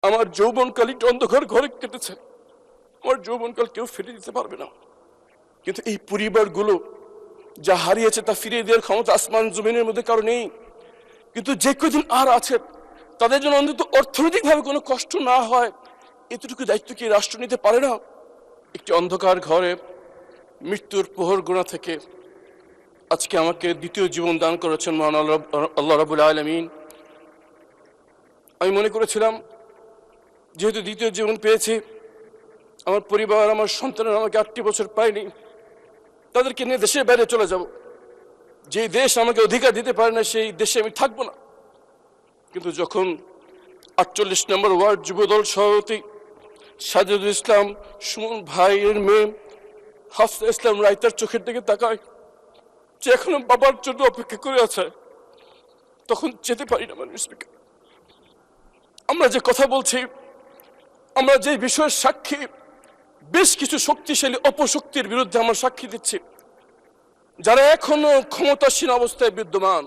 আমার যৌবনকাল একটু অন্ধকার ঘরে কেটেছে। আমার যৌবনকাল কেউ ফিরে দিতে পারবে না, কিন্তু এই পরিবারগুলো যা হারিয়েছে তা ফিরিয়ে দেওয়ার ক্ষমতা আসমান জমিনের মধ্যে কারো নেই। কিন্তু যে কদিন আর আছে তাদের জন্য অন্তত অর্থনৈতিকভাবে কোনো কষ্ট না হয়, এতটুকু দায়িত্ব কি রাষ্ট্র নিতে পারে না? একটি অন্ধকার ঘরে মৃত্যুর প্রহর গোনা থেকে আজকে আমাকে দ্বিতীয় জীবন দান করেছেন মহান আল্লাহ রাব্বুল আলামিন। আমি মনে করেছিলাম যেহেতু দ্বিতীয় জীবন পেয়েছি, আমার পরিবার, আমার সন্তানের আমাকে 8টি বছর পায়নি, তাদেরকে নিয়ে দেশের বাইরে চলে যাব। যে দেশ আমাকে অধিকার দিতে পারে না সেই দেশে আমি থাকবো না। কিন্তু যখন 48 নম্বর ওয়ার্ড যুবদল সভাপতি সাজিদুল ইসলাম সুমন ভাইয়ের মেয়ে হাফসা ইসলাম রায়তার চোখের দিকে তাকায়, যে এখনো বাবার জন্য অপেক্ষা করে আছে, তখন যেতে পারি না। মানে স্পিকার, আমরা যে কথা বলছি, আমরা যে বিষয়ের সাক্ষী, বেশ কিছু শক্তিশালী অপশক্তির বিরুদ্ধে আমরা সাক্ষী দিচ্ছি, যারা এখনো ক্ষমতাসীন অবস্থায় বিদ্যমান।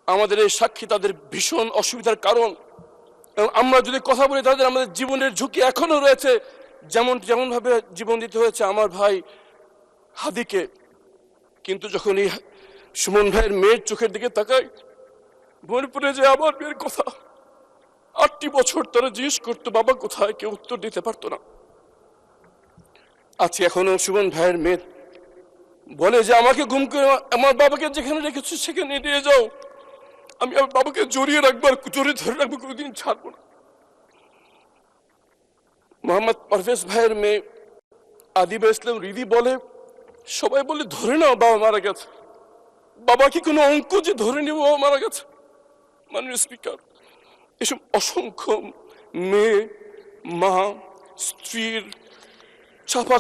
আমাদের এই সাক্ষী তাদের ভীষণ অসুবিধার কারণ, এবং আমরা যদি কথা বলি তাদের আমাদের জীবনের ঝুঁকি এখনো রয়েছে। যেমন ভাবে জীবন দিতে হয়েছে আমার ভাই হাদিকে। কিন্তু যখন এই সুমন ভাইয়ের মেয়ের চোখের দিকে তাকাই, মনে পড়ে যে আমার মেয়ের কথা। 8টি বছর তারা জিজ্ঞেস করতো বাবা কোথায়, কেউ উত্তর দিতে পারতো না। আছে এখনো সুমন ভাইয়ের মেয়ে বলে যে আমাকে গুম করে আমার বাবাকে যেখানে রেখেছো সেখানে নিয়ে যাও, আমি আমার বাবাকে জড়িয়ে রাখবো, আর জড়িয়ে ধরে রাখবো, কোনোদিন ছাড়বো না। মোহাম্মদ পারভেজ ভাইয়ের মেয়ে আদিবা ইসলাম রিদি বলে, সবাই বলে ধরে নাও বাবা মারা গেছে, বাবা কি কোনো অঙ্ক যে ধরে নিব বাবা মারা গেছে? মাননীয় স্পিকার, এসব অসংখ্য মেয়ে, মা, স্ত্রীর চাপা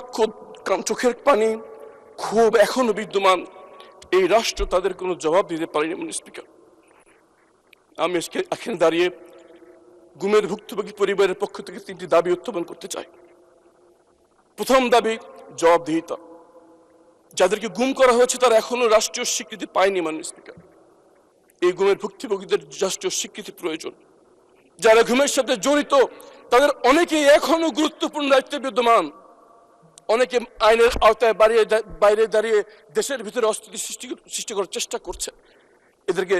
চোখের পানি, ক্ষোভ এখনো বিদ্যমান। এই রাষ্ট্র তাদের কোনো জবাব দিতে পারেনি। মাননীয় স্পিকার, আমি এখানে দাঁড়িয়ে গুমের ভুক্তভোগী পরিবারের পক্ষ থেকে 3টি দাবি উত্থাপন করতে চাই। প্রথম দাবি জবাবদিহিতা। যাদেরকে গুম করা হয়েছে তারা এখনো রাষ্ট্রীয় স্বীকৃতি পায়নি। মাননীয় স্পিকার, এই গুমের ভুক্তভোগীদের রাষ্ট্রীয় স্বীকৃতি প্রয়োজন। যারা গুমের সাথে জড়িত তাদের অনেকেই এখনো গুরুত্বপূর্ণ দায়িত্বে বিদ্যমান, অনেকে আইনের আওতায় বাইরে দাঁড়িয়ে দেশের ভিতরে অস্থিতি সৃষ্টি করার চেষ্টা করছে। এদেরকে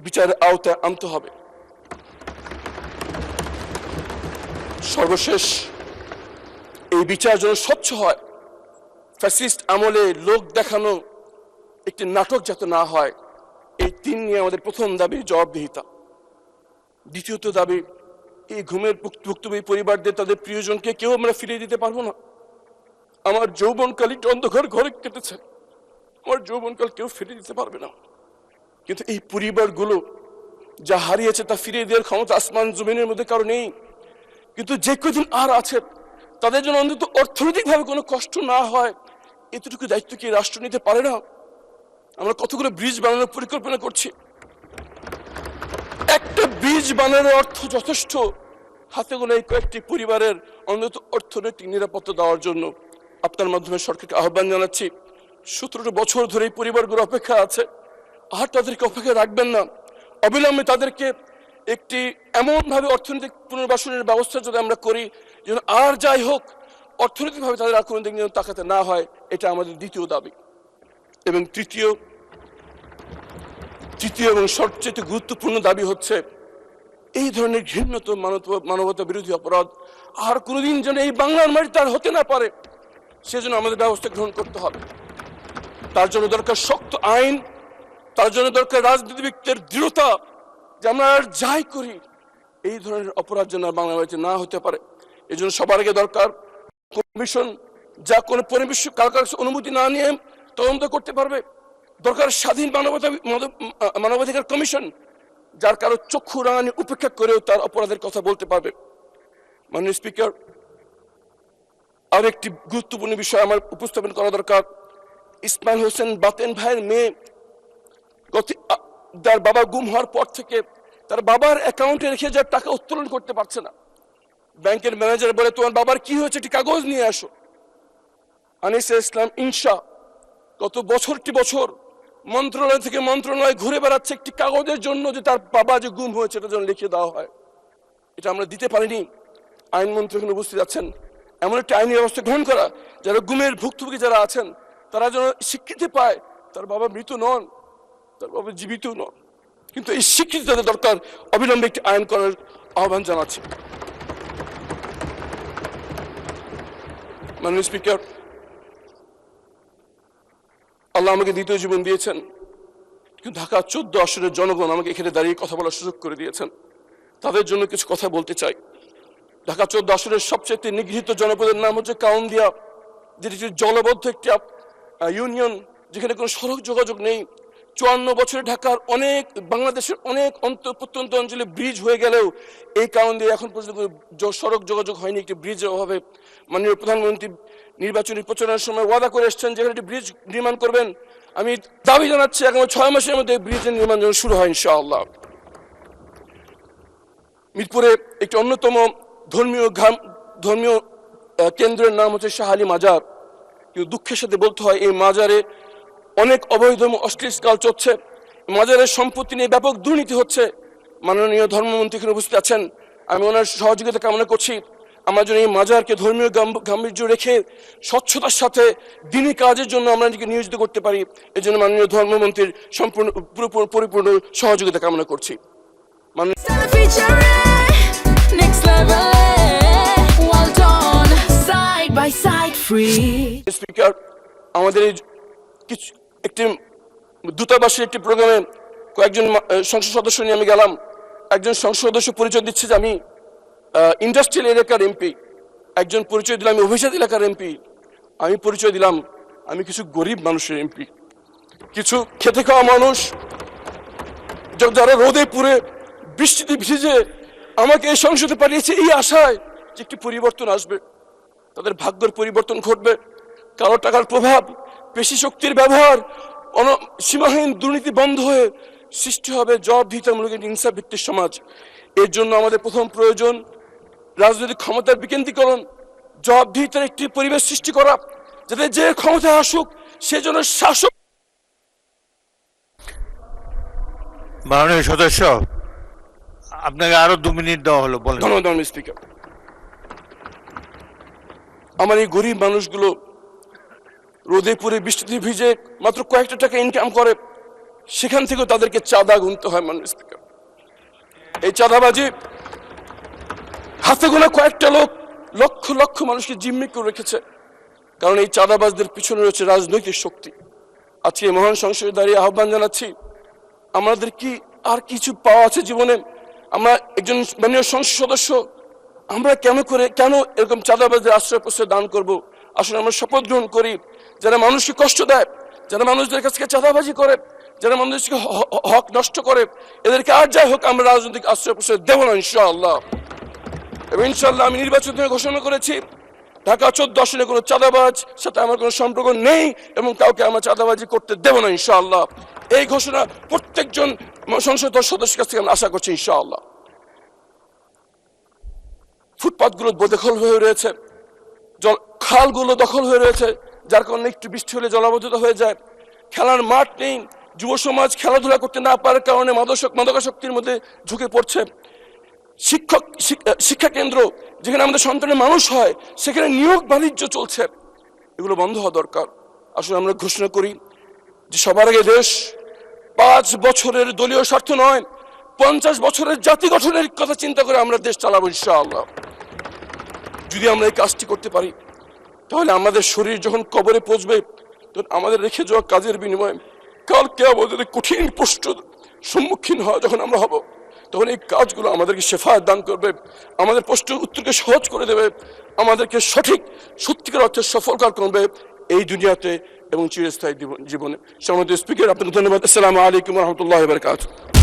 বিচারের আওতায় আনতে হবে। সর্বশেষ, এই বিচার যেন স্বচ্ছ হয়, ফ্যাসিস্ট আমলে লোক দেখানো একটি নাটক যাতে না হয়। এই 3 নিয়ে আমাদের প্রথম দাবি জবাবদিহিতা। দ্বিতীয়ত দাবি, এই ঘুমের ভুক্তভোগী পরিবারদের তাদের প্রিয়জনকে কেউ আমরা ফিরিয়ে দিতে পারবো না। আমার যৌবনকাল একটু অন্ধকার ঘরে কেটেছে, আমার যৌবনকাল কেউ ফিরিয়ে দিতে পারবে না। কিন্তু এই পরিবারগুলো যা হারিয়েছে তা ফিরিয়ে দেওয়ার ক্ষমতা আসমান জমিনের মধ্যে কারো নেই। কিন্তু যে কদিন আর আছে তাদের জন্য অন্তত অর্থনৈতিকভাবে কোনো কষ্ট না হয়, এতটুকু দায়িত্ব কি রাষ্ট্র নিতে পারে না? আমরা কতগুলো ব্রিজ বানানোর পরিকল্পনা করছি, একটা ব্রিজ বানানোর অর্থ যথেষ্ট হাতে গোনা এই কয়েকটি পরিবারের অন্তত অর্থনৈতিক নিরাপত্তা দেওয়ার জন্য। আপনার মাধ্যমে সরকারকে আহ্বান জানাচ্ছি, 17 বছর ধরে এই পরিবারগুলো অপেক্ষা আছে, আর তাদেরকে অপেক্ষা রাখবেন না। অবিলম্বে তাদেরকে একটি এমনভাবে অর্থনৈতিক পুনর্বাসনের ব্যবস্থা যদি আমরা করি যেন আর যাই হোক অর্থনৈতিকভাবে তাদের আর কোনো দিক যেন তাকাতে না হয়, এটা আমাদের দ্বিতীয় দাবি। এবং তৃতীয় এবং সবচেয়ে গুরুত্বপূর্ণ দাবি হচ্ছে, এই ধরনের ঘৃণ্যতম মানবতা বিরোধী অপরাধ আর কোনোদিন যেন এই বাংলার মাটিতে আর হতে না পারে, সেজন্য আমাদের ব্যবস্থা গ্রহণ করতে হবে। তার জন্য দরকার শক্ত আইন, তার জন্য দরকার রাজনীতিবিদদের দৃঢ়তা, যে আমরা আর যাই করি এই ধরনের অপরাধ যেন বাংলা মাটিতে না হতে পারে। এই জন্য সবার আগে দরকার কমিশন, যা কোনো কারো অনুমতি না নিয়ে তদন্ত করতে পারবে। দরকার স্বাধীন মানবাধিকার কমিশন, যার কারো চক্ষু রাঙানি উপেক্ষা করেও তার অপরাধের কথা বলতে পারবে। মাননীয় স্পিকার, আর একটি গুরুত্বপূর্ণ বিষয় আমার উপস্থাপন করা দরকার। ইসমাইল হোসেন বাতেন ভাইয়ের মেয়ে, তার বাবা গুম হওয়ার পর থেকে তার বাবার অ্যাকাউন্টে রেখে যাওয়ার টাকা উত্তোলন করতে পারছে না। ব্যাংকের ম্যানেজার বলে, তোমার বাবার কি হয়েছে একটি কাগজ নিয়ে আসো। আনিসা ইসলাম ইনশা গত বছরটি বছর মন্ত্রণালয় থেকে মন্ত্রণালয় ঘুরে বেড়াচ্ছে একটি কাগজের জন্য, যে তার বাবা যে গুম হয়েছে এটা যেন লিখে দেওয়া হয়। এটা আমরা দিতে পারিনি। আইনমন্ত্রী এখানে উপস্থিত আছেন, এমন একটা আইনি ব্যবস্থা গ্রহণ করা যারা গুমের ভুক্তভোগী যারা আছেন তারা যেন স্বীকৃতি পায় তার বাবা মৃত নন, তার বাবা জীবিত নন। কিন্তু এই স্বীকৃতি তাদের দরকার, অবিলম্বে একটি আইন করার আহ্বান জানাচ্ছি। মাননীয় স্পিকার, আল্লাহ আমাকে দ্বিতীয় জীবন দিয়েছেন, কিন্তু ঢাকা 14 আসনের জনগণ আমাকে এখানে দাঁড়িয়ে কথা বলার সুযোগ করে দিয়েছেন। তাদের জন্য কিছু কথা বলতে চাই। ঢাকা 14 আসনের সবচেয়ে নিগৃহীত জনপদের নাম হচ্ছে কাউন্দিয়া, যেটি জলবদ্ধ একটি ইউনিয়ন, যেখানে কোনো সড়ক যোগাযোগ নেই। 54 বছরে ঢাকার বাংলাদেশের অনেক প্রত্যন্ত অঞ্চলে ব্রিজ হয়ে গেলেও এই কাউন্দিয়া এখন পর্যন্ত সড়ক যোগাযোগ হয়নি একটি ব্রিজের অভাবে। মাননীয় প্রধানমন্ত্রী নির্বাচনী প্রচারণার সময় ওয়াদা করে এসছেন যেখানে একটি ব্রিজ নির্মাণ করবেন। আমি দাবি জানাচ্ছি আগামী 6 মাসের মধ্যে ব্রিজের নির্মাণ যেন শুরু হয় ইনশাআল্লাহ। মিরপুরে একটি অন্যতম ধর্মীয় কেন্দ্রের নাম হচ্ছে শাহ আলী মাজার, কিন্তু দুঃখের সাথে বলতে হয় এই মাজারে অনেক অবৈধ অশ্লীল কাজ চলছে। মাজারের সম্পত্তি নিয়ে ব্যাপক দুর্নীতি হচ্ছে। মাননীয় ধর্মমন্ত্রী এখানে উপস্থিত আছেন, আমি ওনার সহযোগিতা কামনা করছি। আমরা যেন এই মাজারকে ধর্মীয় গাম্ভীর্য রেখে স্বচ্ছতার সাথে দিনী কাজের জন্য আমরা নিজেকে নিয়োজিত করতে পারি, এই জন্য মাননীয় ধর্মমন্ত্রীর পরিপূর্ণ সহযোগিতা কামনা করছি। স্পিকার, আমাদের একটি দূতাবাসের একটি প্রোগ্রামে কয়েকজন সংসদ সদস্য নিয়ে আমি গেলাম। একজন সংসদ সদস্য পরিচয় দিচ্ছে যে আমি ইন্ডাস্ট্রিয়াল এলাকার এমপি, একজন পরিচয় দিলাম আমি অভিজাত এলাকার এমপি, আমি পরিচয় দিলাম আমি কিছু গরিব মানুষের এমপি। কিছু খেতে খাওয়া মানুষ যারা রোদে পুড়ে বৃষ্টিতে ভিজে আমাকে এই সংসদে পাঠিয়েছে এই আশায় যে একটি পরিবর্তন আসবে, তাদের ভাগ্যের পরিবর্তন ঘটবে। কালো টাকার প্রভাব, পেশি শক্তির ব্যবহার, সীমাহীন দুর্নীতি বন্ধ হয়ে সৃষ্টি হবে জবাবদিহিতামূলক ইনসাফ ভিত্তিক সমাজ। এর জন্য আমাদের প্রথম প্রয়োজন রাজনৈতিক ক্ষমতার বিকেন্দ্রীকরণ, জবাবদিহিতার একটি পরিবেশ সৃষ্টি করা, যাতে যে ক্ষমতায় আসুক সে যেন শাসক। মাননীয় সদস্য, আপনাকে আরো 2 মিনিট দেওয়া হলো, বলেন। ধন্যবাদ স্পিকার। আমার এই গরিব মানুষগুলো রোদে পুড়ে বৃষ্টিতে ভিজে মাত্র কয়েকটা টাকা ইনকাম করে, সেখান থেকেও তাদেরকে চাঁদা গুনতে হয়। মাননীয় স্পিকার, এই চাঁদাবাজি হাতে গোনা কয়েকটা লোক লক্ষ লক্ষ মানুষকে জিম্মি করে রেখেছে, কারণ এই চাঁদাবাজদের পিছনে রয়েছে রাজনৈতিক শক্তি। আজকে মহান সংসদে দাঁড়িয়ে আহ্বান জানাচ্ছি, আমাদের কি আর কিছু পাওয়া আছে জীবনে? আমরা একজন মাননীয় সংসদ সদস্য, আমরা কেন এরকম চাঁদাবাজদের আশ্রয় প্রশ্রয় দান করব? আসলে আমরা শপথ গ্রহণ করি, যারা মানুষকে কষ্ট দেয়, যারা মানুষদের কাছ থেকে চাঁদাবাজি করে, যারা মানুষকে হক নষ্ট করে, এদেরকে আর যাই হোক আমরা রাজনৈতিক আশ্রয় প্রশ্রয় দেব না ইনশাআল্লাহ। এবং ইনশাআল্লাহ আমি নির্বাচন থেকে ঘোষণা করেছি ঢাকা 14 আসনে কোনো চাঁদাবাজ সাথে আমার কোনো সম্পর্ক নেই এবং কাউকে আমরা চাঁদাবাজি করতে দেব না ইনশাআল্লাহ। এই ঘোষণা প্রত্যেকজন সংসদ সদস্যের কাছ থেকে আমি আশা করছি ইনশাআল্লাহ। ফুটপাথগুলো বেদখল হয়ে রয়েছে, খালগুলো দখল হয়ে রয়েছে, যার কারণে একটু বৃষ্টি হলে জলাবদ্ধতা হয়ে যায়। খেলার মাঠ নেই, যুব সমাজ খেলাধুলা করতে না পারার কারণে মাদকাসক্তির মধ্যে ঝুঁকে পড়ছে। শিক্ষা কেন্দ্র যেখানে আমাদের সন্তানের মানুষ হয় সেখানে নিয়োগ বাণিজ্য চলছে, এগুলো বন্ধ হওয়া দরকার। আসলে আমরা ঘোষণা করি যে সবার আগে দেশ 5 বছরের দলীয় স্বার্থ নয়, 50 বছরের জাতি গঠনের কথা চিন্তা করে আমরা দেশ চালাবো ইনশাআল্লাহ। যদি আমরা এই কাজটি করতে পারি তাহলে আমাদের শরীর যখন কবরে পৌঁছবে তখন আমাদের রেখে যাওয়া কাজের বিনিময়ে কালকে আমাদের কঠিন প্রশ্নের সম্মুখীন হওয়া যখন আমরা হব, তখন এই কাজগুলো আমাদেরকে শেফায়াত দান করবে, আমাদের প্রশ্নের উত্তরকে সহজ করে দেবে, আমাদেরকে সত্যিকার অর্থে সফলকার করবে এই দুনিয়াতে এবং চিরস্থায়ী জীবনে। সম্মানিত স্পিকার, আপনাকে ধন্যবাদ। আসসালামু আলাইকুম ওয়া রাহমাতুল্লাহি ওয়া বারাকাতুহু।